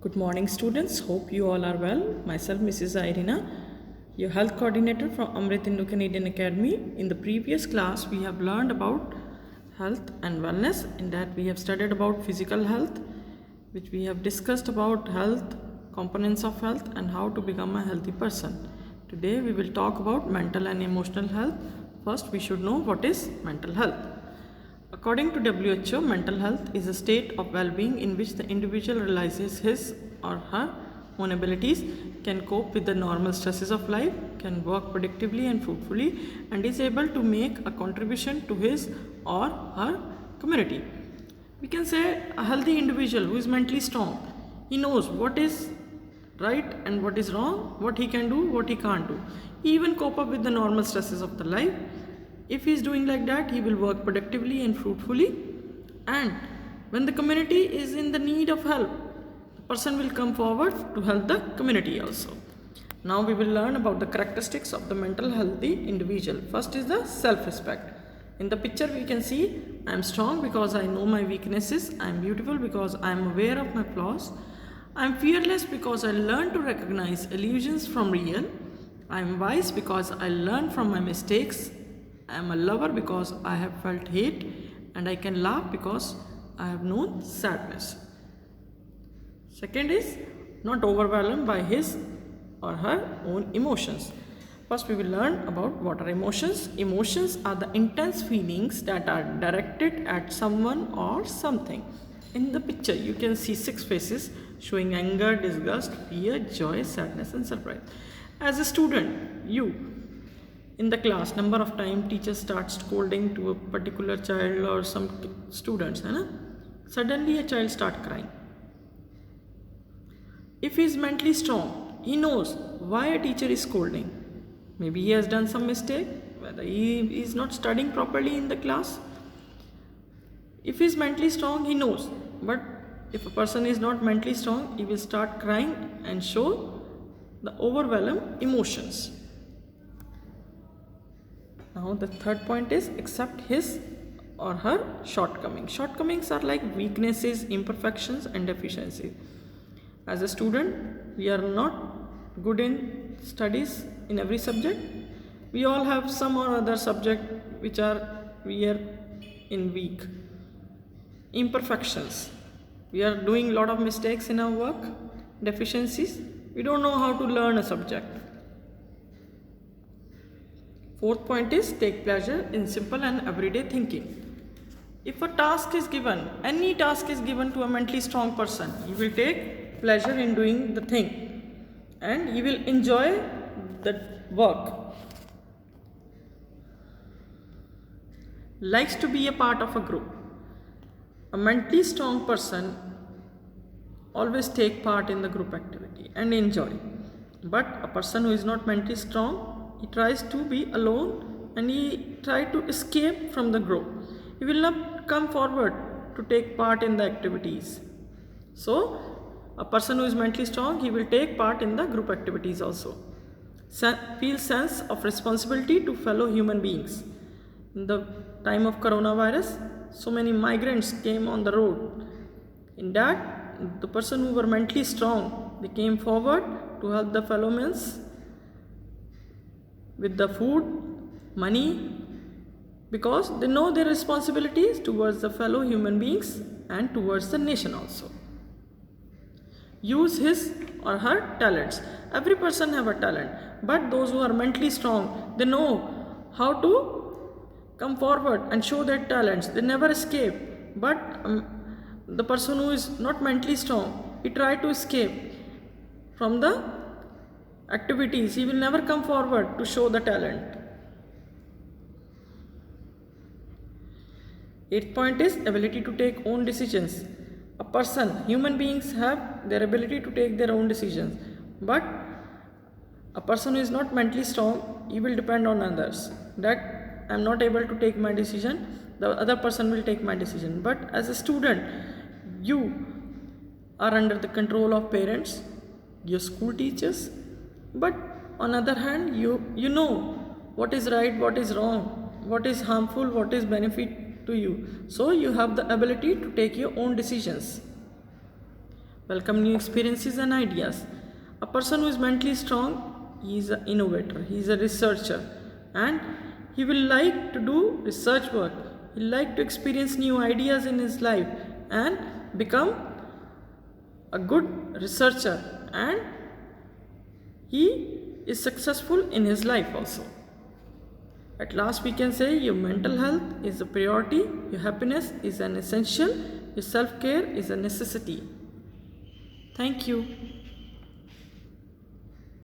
Good morning, students. Hope you all are well. Myself, Mrs. Irina, your health coordinator from Amrit Hindu Canadian Academy. In the previous class, we have learned about health and wellness. In that, we have studied about physical health, which we have discussed about health, components of health, and how to become a healthy person. Today, we will talk about mental and emotional health. First, we should know what is mental health. According to WHO, mental health is a state of well-being in which the individual realizes his or her own abilities, can cope with the normal stresses of life, can work productively and fruitfully, and is able to make a contribution to his or her community. We can say a healthy individual who is mentally strong. He knows what is right and what is wrong, what he can do, what he can't do. He even cope up with the normal stresses of the life. If he is doing like that, he will work productively and fruitfully. And when the community is in the need of help, the person will come forward to help the community also. Now we will learn about the characteristics of the mental healthy individual. First is the self-respect. In the picture we can see, I am strong because I know my weaknesses. I am beautiful because I am aware of my flaws. I am fearless because I learn to recognize illusions from real. I am wise because I learn from my mistakes. I am a lover because I have felt hate, and I can laugh because I have known sadness. Second is not overwhelmed by his or her own emotions. First we will learn about what are emotions. Emotions are the intense feelings that are directed at someone or something. In the picture you can see 6 faces showing anger, disgust, fear, joy, sadness and surprise. As a student, in the class, number of time teacher starts scolding to a particular child or some students, suddenly a child start crying. If he is mentally strong, he knows why a teacher is scolding. Maybe he has done some mistake, whether he is not studying properly in the class. If he is mentally strong, he knows. But if a person is not mentally strong, he will start crying and show the overwhelming emotions. Now the third point is accept his or her shortcomings. Shortcomings are like weaknesses, imperfections and deficiencies. As a student, we are not good in studies in every subject. We all have some or other subject which we are in weak. Imperfections. We are doing a lot of mistakes in our work. Deficiencies. We don't know how to learn a subject. Fourth point is take pleasure in simple and everyday thinking. If a task is given, any task is given to a mentally strong person, he will take pleasure in doing the thing and he will enjoy the work. Likes to be a part of a group. A mentally strong person always take part in the group activity and enjoy. But a person who is not mentally strong, he tries to be alone and he tries to escape from the group. He will not come forward to take part in the activities. So, a person who is mentally strong, he will take part in the group activities also. Feel sense of responsibility to fellow human beings. In the time of coronavirus, so many migrants came on the road. In that, the person who were mentally strong, they came forward to help the fellow men with the food, money, because they know their responsibilities towards the fellow human beings and towards the nation also. Use his or her talents. Every person have a talent, but those who are mentally strong, they know how to come forward and show their talents. They never escape. But the person who is not mentally strong, he try to escape from the activities. He will never come forward to show the talent. Eighth point is ability to take own decisions. A person, human beings have their ability to take their own decisions. But a person who is not mentally strong, he will depend on others. That I am not able to take my decision, the other person will take my decision. But as a student, you are under the control of parents, your school teachers. But on the other hand, you know what is right, what is wrong, what is harmful, what is benefit to you. So you have the ability to take your own decisions. welcome new experiences and ideas. A person who is mentally strong, he is an innovator, he is a researcher, and he will like to do research work. He will like to experience new ideas in his life and become a good researcher, and he is successful in his life also. At last we can say your mental health is a priority, your happiness is an essential, your self-care is a necessity. Thank you.